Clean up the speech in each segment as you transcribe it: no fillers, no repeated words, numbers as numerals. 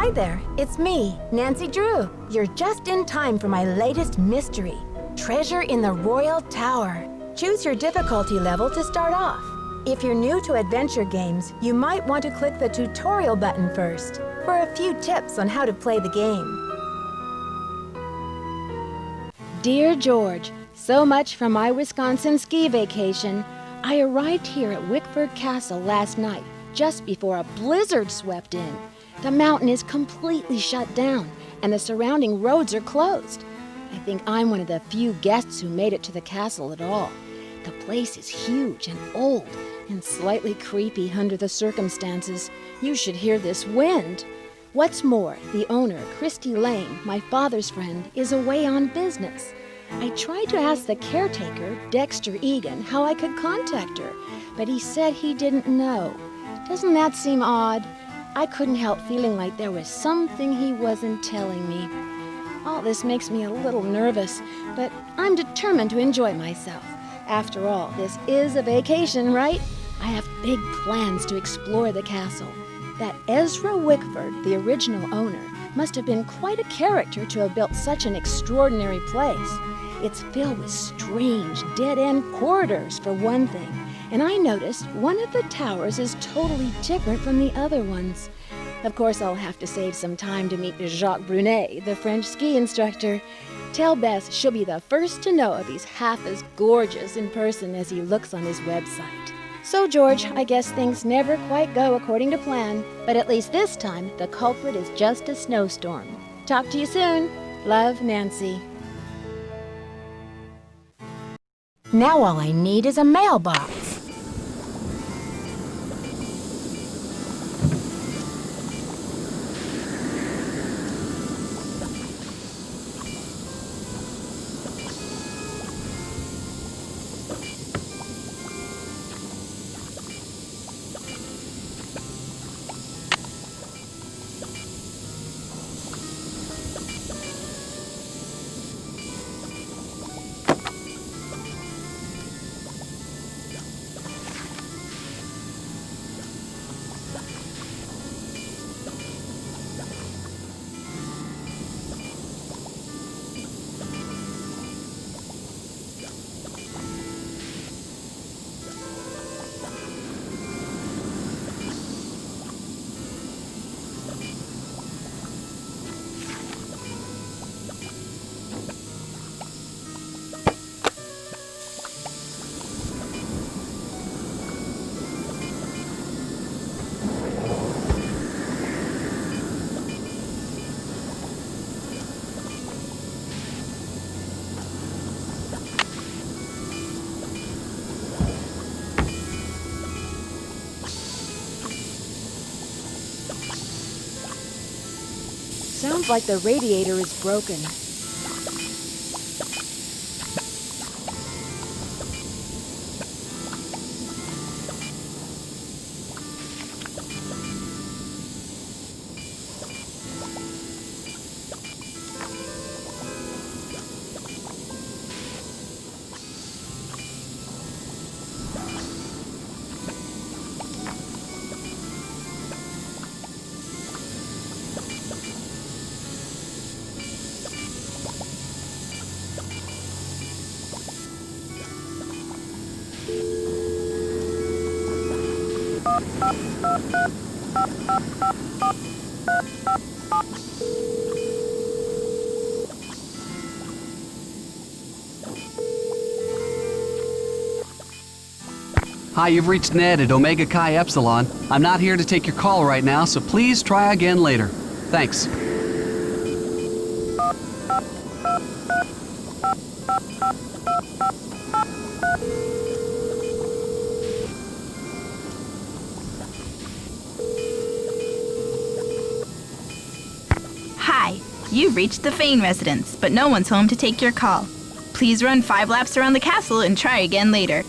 Hi there, it's me, Nancy Drew. You're just in time for my latest mystery, Treasure in the Royal Tower. Choose your difficulty level to start off. If you're new to adventure games, you might want to click the tutorial button first for a few tips on how to play the game. Dear George, so much for my Wisconsin ski vacation. I arrived here at Wickford Castle last night, just before a blizzard swept in. The mountain is completely shut down, and the surrounding roads are closed. I think I'm one of the few guests who made it to the castle at all. The place is huge and old, and slightly creepy under the circumstances. You should hear this wind. What's more, the owner, Christy Lane, my father's friend, is away on business. I tried to ask the caretaker, Dexter Egan, how I could contact her, but he said he didn't know. Doesn't that seem odd? I couldn't help feeling like there was something he wasn't telling me. All this makes me a little nervous, but I'm determined to enjoy myself. After all, this is a vacation, right? I have big plans to explore the castle. That Ezra Wickford, the original owner, must have been quite a character to have built such an extraordinary place. It's filled with strange, dead-end corridors, for one thing. And I noticed one of the towers is totally different from the other ones. Of course, I'll have to save some time to meet Jacques Brunet, the French ski instructor. Tell Bess she'll be the first to know if he's half as gorgeous in person as he looks on his website. So, George, I guess things never quite go according to plan, but at least this time, the culprit is just a snowstorm. Talk to you soon. Love, Nancy. Now all I need is a mailbox. Sounds like the radiator is broken. Hi, you've reached Ned at Omega Chi Epsilon. I'm not here to take your call right now, so please try again later. Thanks. Hi, you've reached the Fane residence, but no one's home to take your call. Please run 5 laps around the castle and try again later.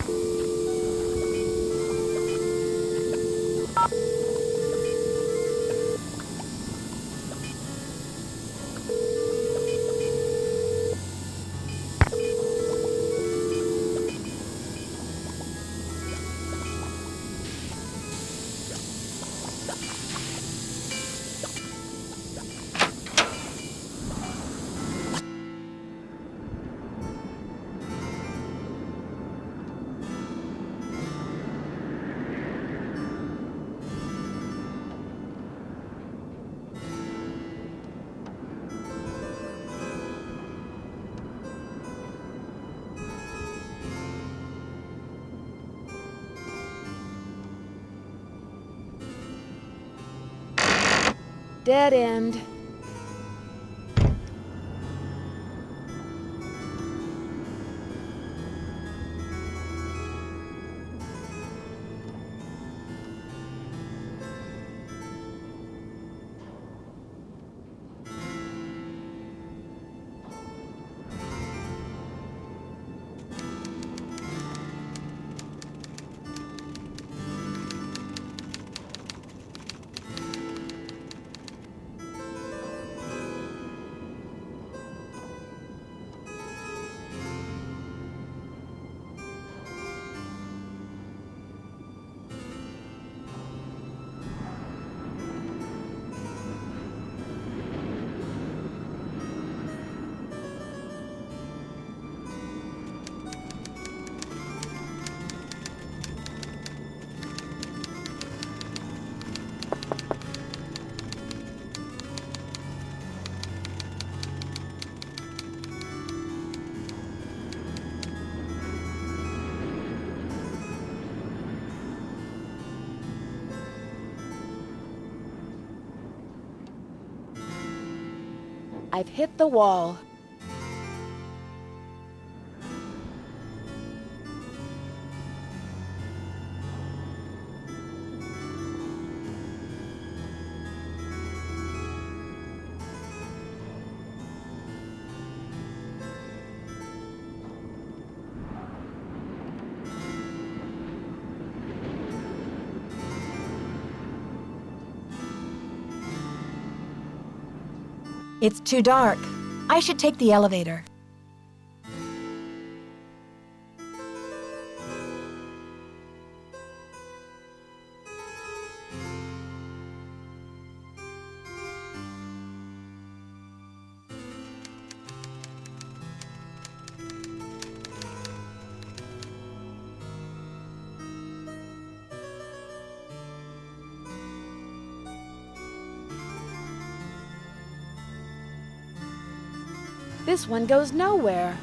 Dead end. I've hit the wall. It's too dark. I should take the elevator. This one goes nowhere.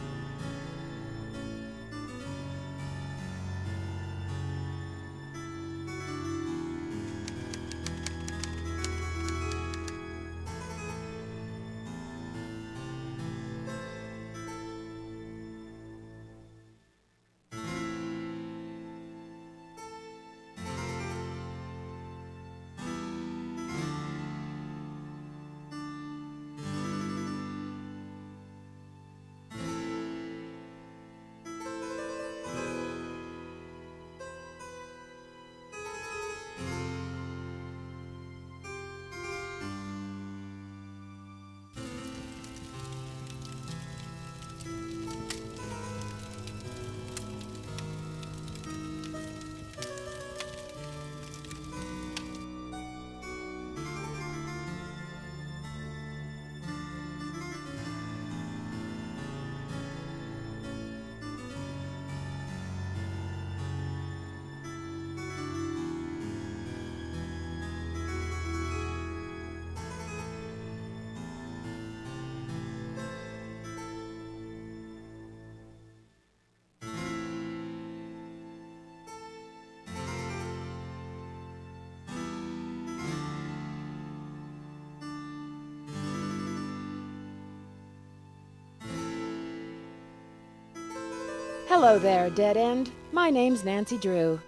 Hello there, Dead End. My name's Nancy Drew.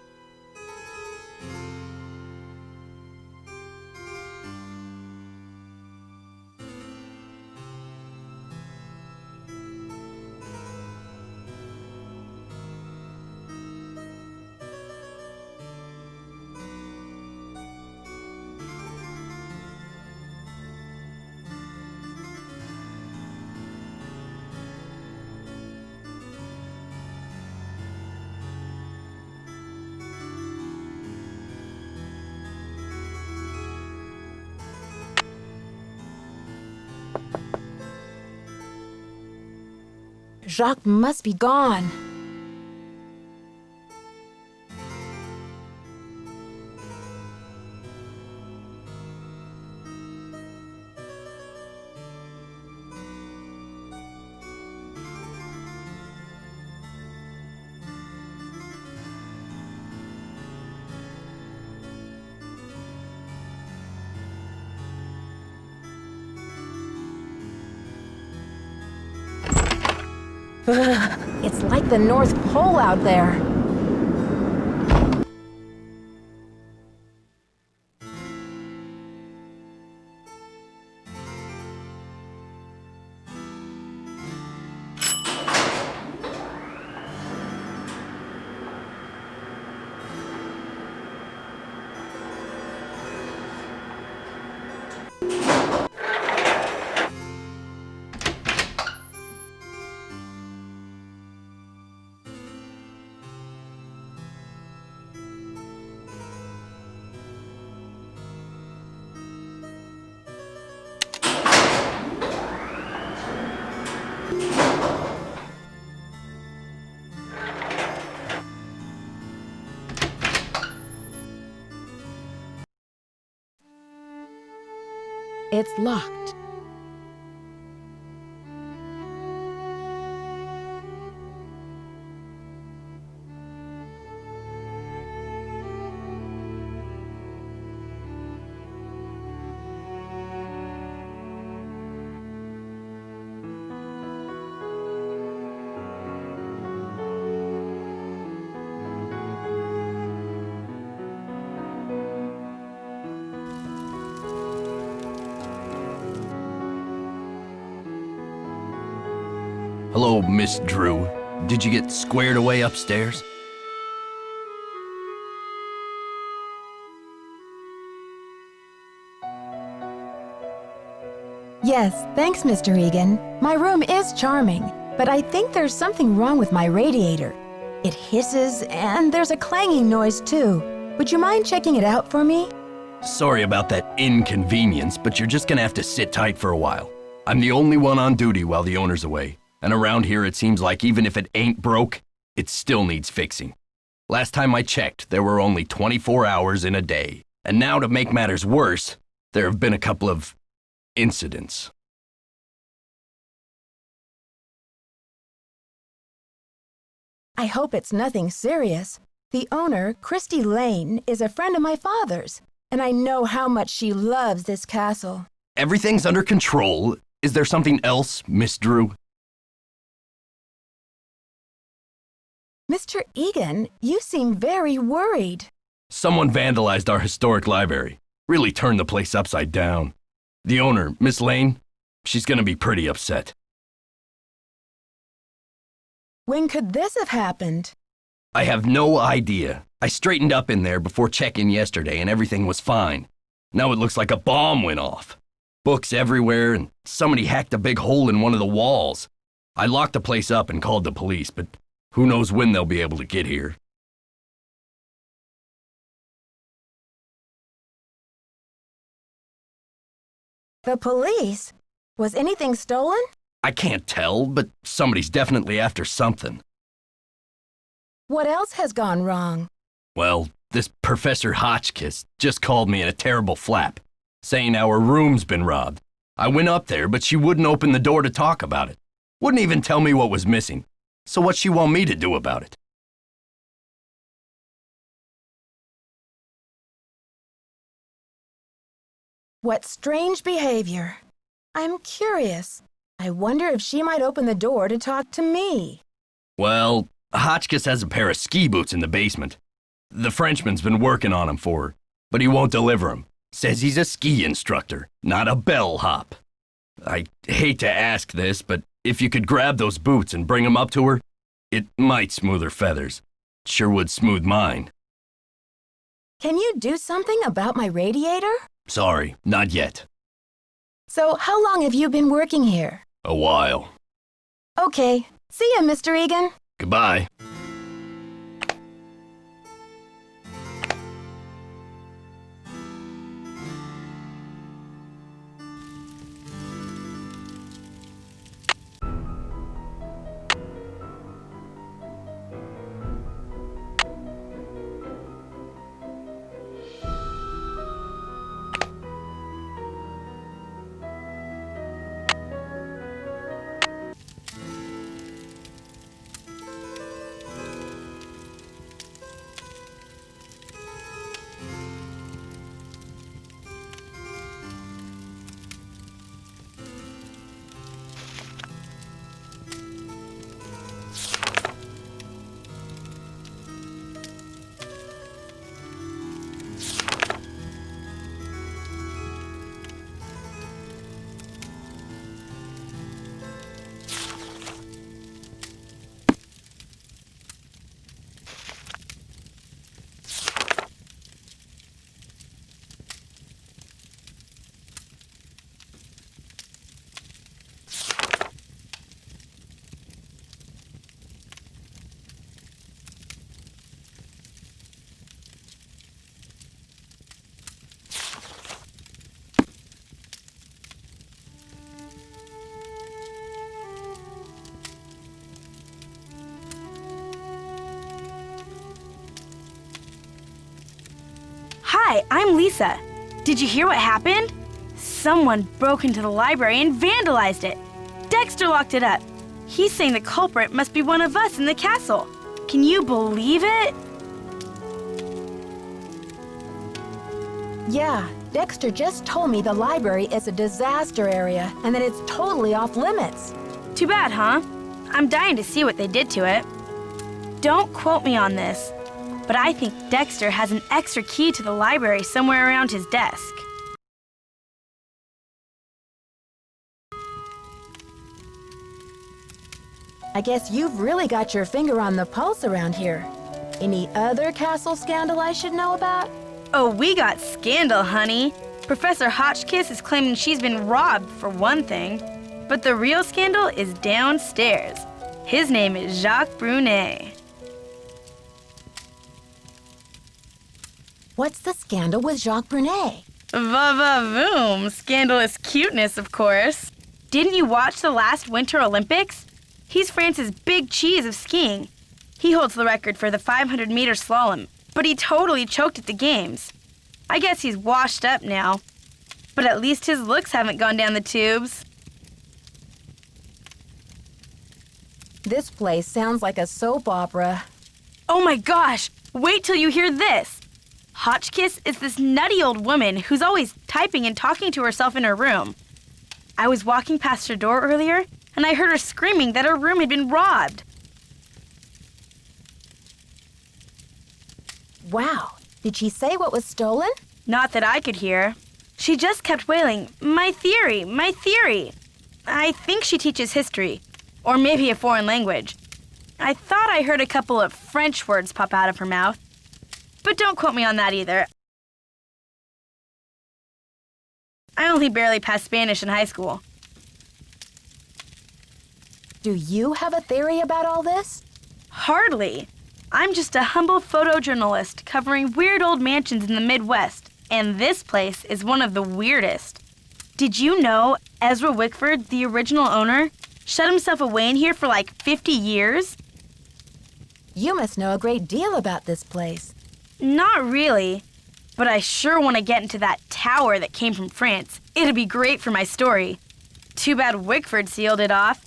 Jacques must be gone. It's like the North Pole out there. It's locked. Hello, Miss Drew. Did you get squared away upstairs? Yes, thanks, Mr. Egan. My room is charming, but I think there's something wrong with my radiator. It hisses, and there's a clanging noise, too. Would you mind checking it out for me? Sorry about that inconvenience, but you're just gonna have to sit tight for a while. I'm the only one on duty while the owner's away, and around here it seems like even if it ain't broke, it still needs fixing. Last time I checked, there were only 24 hours in a day. And now to make matters worse, there have been a couple of incidents. I hope it's nothing serious. The owner, Christy Lane, is a friend of my father's, and I know how much she loves this castle. Everything's under control. Is there something else, Miss Drew? Mr. Egan, you seem very worried. Someone vandalized our historic library. Really turned the place upside down. The owner, Miss Lane, she's gonna be pretty upset. When could this have happened? I have no idea. I straightened up in there before check-in yesterday and everything was fine. Now it looks like a bomb went off. Books everywhere and somebody hacked a big hole in one of the walls. I locked the place up and called the police, but who knows when they'll be able to get here. The police? Was anything stolen? I can't tell, but somebody's definitely after something. What else has gone wrong? Well, this Professor Hotchkiss just called me in a terrible flap, saying our room's been robbed. I went up there, but she wouldn't open the door to talk about it. Wouldn't even tell me what was missing. So what's she want me to do about it? What strange behavior. I'm curious. I wonder if she might open the door to talk to me. Well, Hotchkiss has a pair of ski boots in the basement. The Frenchman's been working on 'em for her, but he won't deliver 'em. Says he's a ski instructor, not a bellhop. I hate to ask this, but if you could grab those boots and bring 'em up to her, it might smooth her feathers. Sure would smooth mine. Can you do something about my radiator? Sorry, not yet. So, how long have you been working here? A while. Okay. See ya, Mr. Egan. Goodbye. Hi, I'm Lisa. Did you hear what happened? Someone broke into the library and vandalized it. Dexter locked it up. He's saying the culprit must be one of us in the castle. Can you believe it? Yeah, Dexter just told me the library is a disaster area and that it's totally off limits. Too bad, huh? I'm dying to see what they did to it. Don't quote me on this, but I think Dexter has an extra key to the library somewhere around his desk. I guess you've really got your finger on the pulse around here. Any other castle scandal I should know about? Oh, we got scandal, honey. Professor Hotchkiss is claiming she's been robbed, for one thing. But the real scandal is downstairs. His name is Jacques Brunet. What's the scandal with Jacques Brunet? Va-va-voom. Scandalous cuteness, of course. Didn't you watch the last Winter Olympics? He's France's big cheese of skiing. He holds the record for the 500-meter slalom, but he totally choked at the games. I guess he's washed up now. But at least his looks haven't gone down the tubes. This place sounds like a soap opera. Oh my gosh! Wait till you hear this! Hotchkiss is this nutty old woman who's always typing and talking to herself in her room. I was walking past her door earlier, and I heard her screaming that her room had been robbed. Wow, did she say what was stolen? Not that I could hear. She just kept wailing, "My theory, my theory." I think she teaches history, or maybe a foreign language. I thought I heard a couple of French words pop out of her mouth. But don't quote me on that either. I only barely passed Spanish in high school. Do you have a theory about all this? Hardly. I'm just a humble photojournalist covering weird old mansions in the Midwest, and this place is one of the weirdest. Did you know Ezra Wickford, the original owner, shut himself away in here for like 50 years? You must know a great deal about this place. Not really, but I sure want to get into that tower that came from France. It'd be great for my story. Too bad Wickford sealed it off.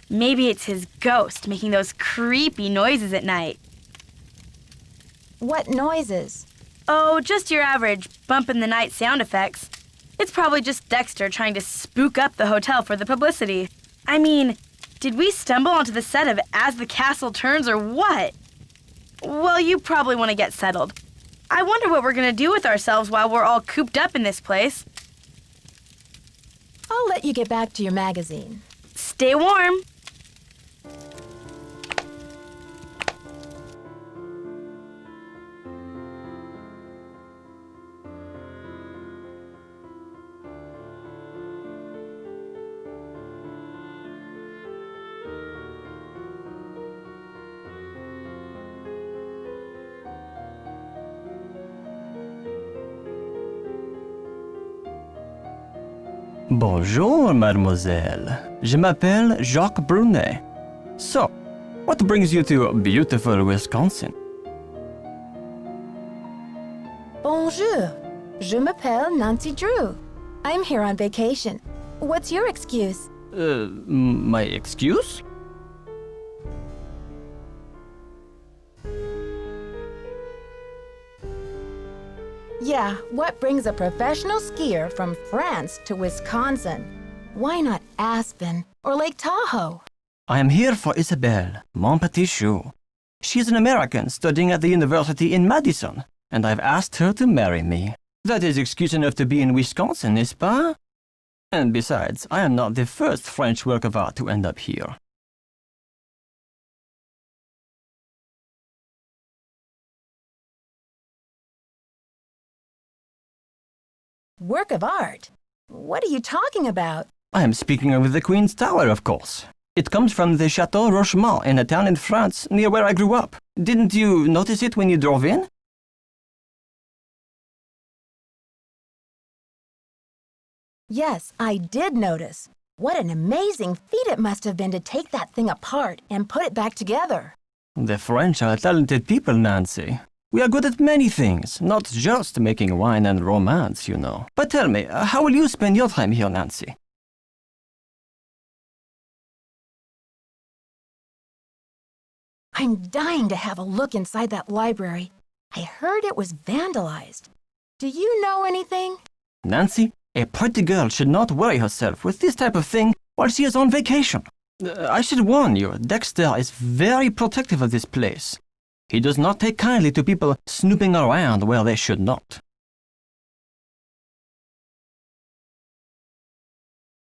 Maybe it's his ghost making those creepy noises at night. What noises? Oh, just your average bump in the night sound effects. It's probably just Dexter trying to spook up the hotel for the publicity. I mean, did we stumble onto the set of As the Castle Turns or what? Well, you probably want to get settled. I wonder what we're going to do with ourselves while we're all cooped up in this place. I'll let you get back to your magazine. Stay warm. Bonjour, mademoiselle. Je m'appelle Jacques Brunet. So, what brings you to beautiful Wisconsin? Bonjour. Je m'appelle Nancy Drew. I'm here on vacation. What's your excuse? My excuse? Yeah, what brings a professional skier from France to Wisconsin? Why not Aspen or Lake Tahoe? I am here for Isabelle, mon petit chou. She's an American studying at the university in Madison, and I've asked her to marry me. That is excuse enough to be in Wisconsin, n'est-ce pas? And besides, I am not the first French work of art to end up here. Work of art? What are you talking about? I am speaking of the Queen's Tower, of course. It comes from the Chateau Rochemont in a town in France near where I grew up. Didn't you notice it when you drove in? Yes, I did notice. What an amazing feat it must have been to take that thing apart and put it back together. The French are talented people, Nancy. We are good at many things, not just making wine and romance, you know. But tell me, how will you spend your time here, Nancy? I'm dying to have a look inside that library. I heard it was vandalized. Do you know anything? Nancy, a pretty girl should not worry herself with this type of thing while she is on vacation. I should warn you, Dexter is very protective of this place. He does not take kindly to people snooping around where they should not.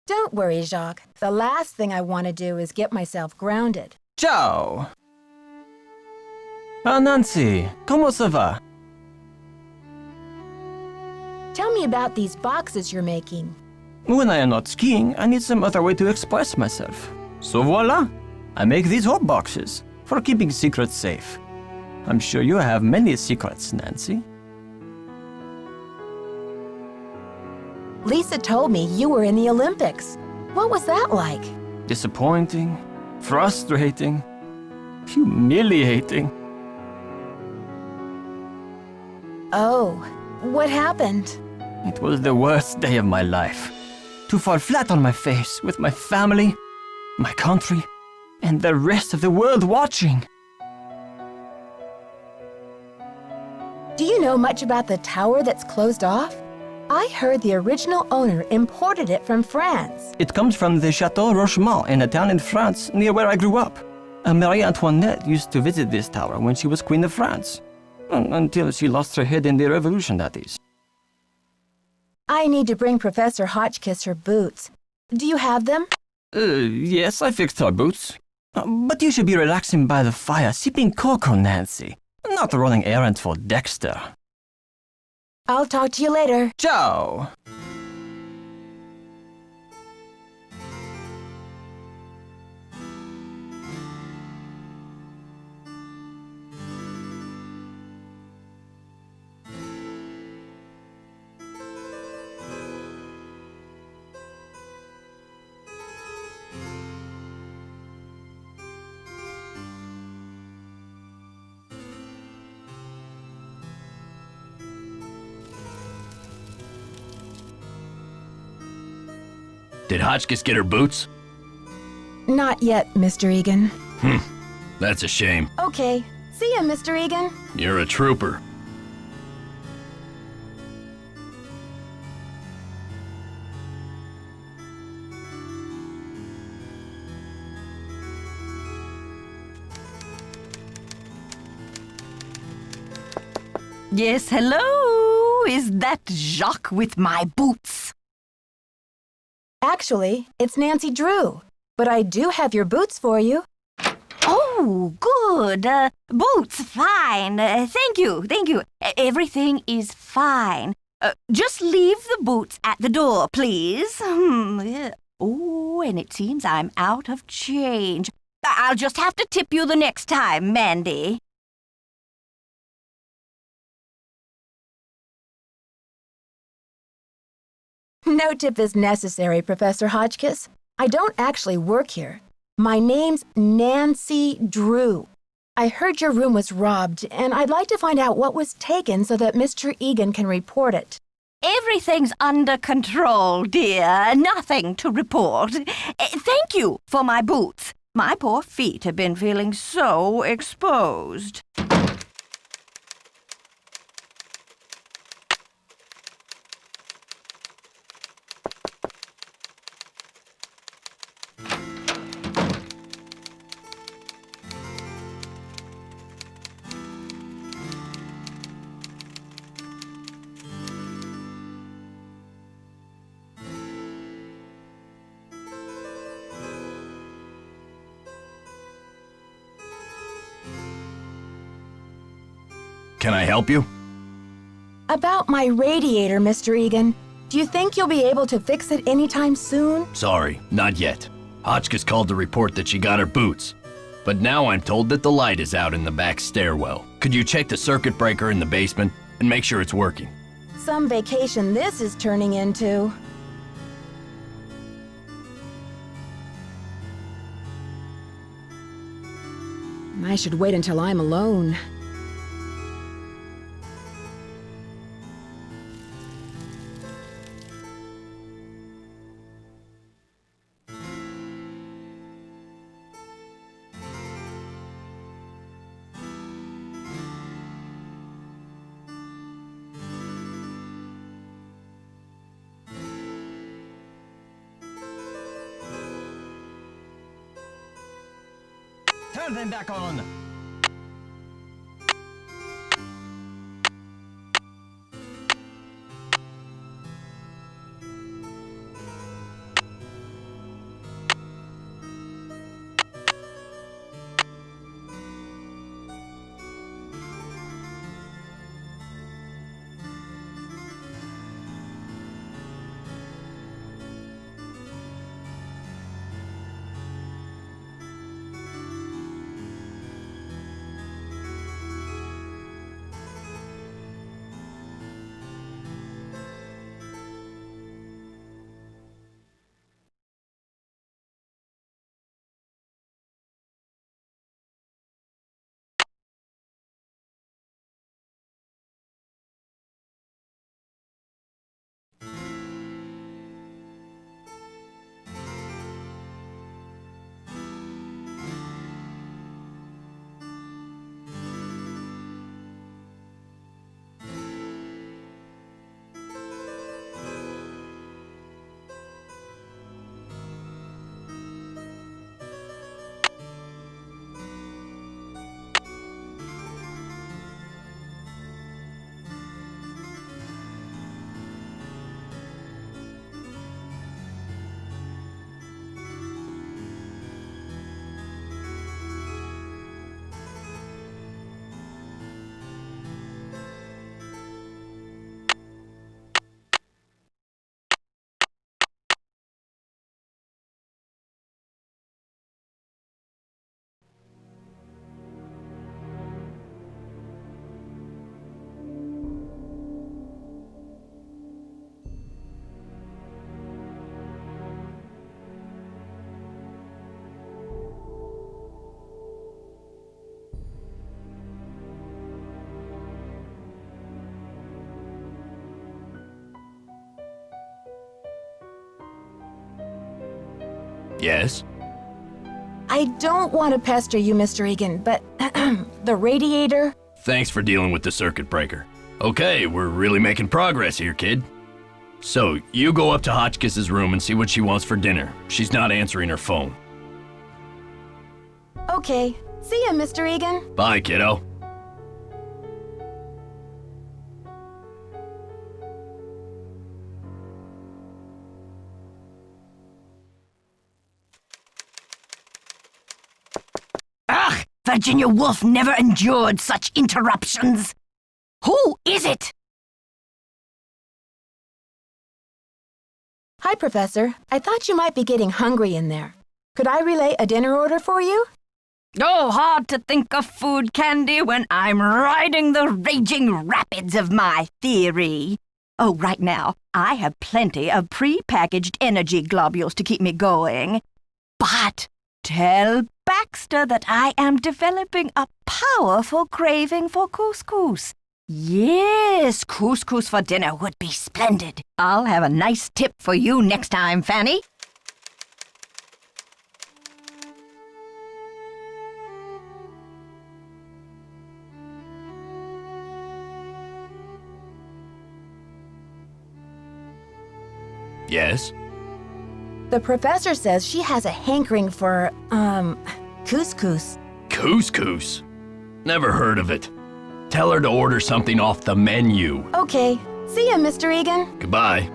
Don't worry, Jacques. The last thing I want to do is get myself grounded. Ciao! Ah, Nancy, comment ça va? Tell me about these boxes you're making. When I am not skiing, I need some other way to express myself. So voila! I make these hot boxes for keeping secrets safe. I'm sure you have many secrets, Nancy. Lisa told me you were in the Olympics. What was that like? Disappointing, frustrating, humiliating. Oh, what happened? It was the worst day of my life. To fall flat on my face with my family, my country, and the rest of the world watching. Do you know much about the tower that's closed off? I heard the original owner imported it from France. It comes from the Chateau Rochemont in a town in France near where I grew up. Marie Antoinette used to visit this tower when she was Queen of France. Until she lost her head in the revolution, that is. I need to bring Professor Hotchkiss her boots. Do you have them? Yes, I fixed her boots. But you should be relaxing by the fire, sipping cocoa, Nancy. Not running errands for Dexter. I'll talk to you later. Ciao! Did Hotchkiss get her boots? Not yet, Mr. Egan. That's a shame. Okay. See ya, Mr. Egan. You're a trooper. Yes, hello? Is that Jacques with my boots? Actually, it's Nancy Drew. But I do have your boots for you. Oh, good. Boots, fine. Thank you, thank you. Everything is fine. Just leave the boots at the door, please. Yeah. Oh, and it seems I'm out of change. I'll just have to tip you the next time, Mandy. No tip is necessary, Professor Hotchkiss. I don't actually work here. My name's Nancy Drew. I heard your room was robbed, and I'd like to find out what was taken so that Mr. Egan can report it. Everything's under control, dear. Nothing to report. Thank you for my boots. My poor feet have been feeling so exposed. Can I help you? About my radiator, Mr. Egan. Do you think you'll be able to fix it anytime soon? Sorry, not yet. Hotchkiss called to report that she got her boots. But now I'm told that the light is out in the back stairwell. Could you check the circuit breaker in the basement and make sure it's working? Some vacation this is turning into. I should wait until I'm alone. Turn them back on! Yes? I don't want to pester you, Mr. Egan, but the radiator... Thanks for dealing with the circuit breaker. Okay, we're really making progress here, kid. So, you go up to Hotchkiss's room and see what she wants for dinner. She's not answering her phone. Okay. See ya, Mr. Egan. Bye, kiddo. Ugh! Virginia Woolf never endured such interruptions. Who is it? Hi, Professor. I thought you might be getting hungry in there. Could I relay a dinner order for you? Oh, hard to think of food, Candy, when I'm riding the raging rapids of my theory. Oh, right now, I have plenty of pre-packaged energy globules to keep me going. But tell Baxter that I am developing a powerful craving for couscous. Yes, couscous for dinner would be splendid. I'll have a nice tip for you next time, Fanny. Yes? The professor says she has a hankering for, couscous. Couscous? Never heard of it. Tell her to order something off the menu. Okay. See ya, Mr. Egan. Goodbye.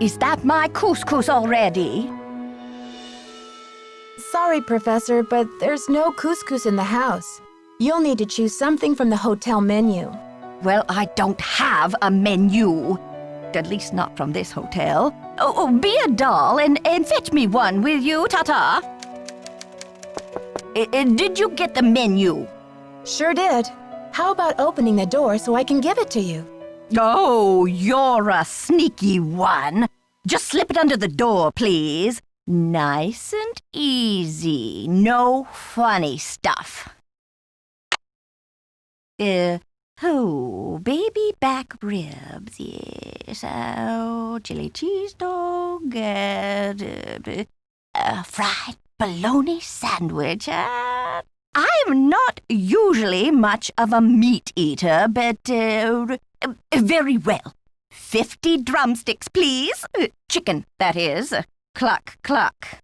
Is that my couscous already? Sorry, Professor, but there's no couscous in the house. You'll need to choose something from the hotel menu. Well, I don't have a menu. At least not from this hotel. Oh, be a doll and fetch me one, will you, Tata? Did you get the menu? Sure did. How about opening the door so I can give it to you? Oh, you're a sneaky one. Just slip it under the door, please. Nice and easy. No funny stuff. Baby back ribs, yes. Oh, chili cheese dog, fried bologna sandwich. I'm not usually much of a meat eater, but very well. 50 drumsticks, please. Chicken, that is. Cluck, cluck.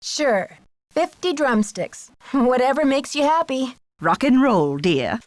Sure. 50 drumsticks. Whatever makes you happy. Rock and roll, dear.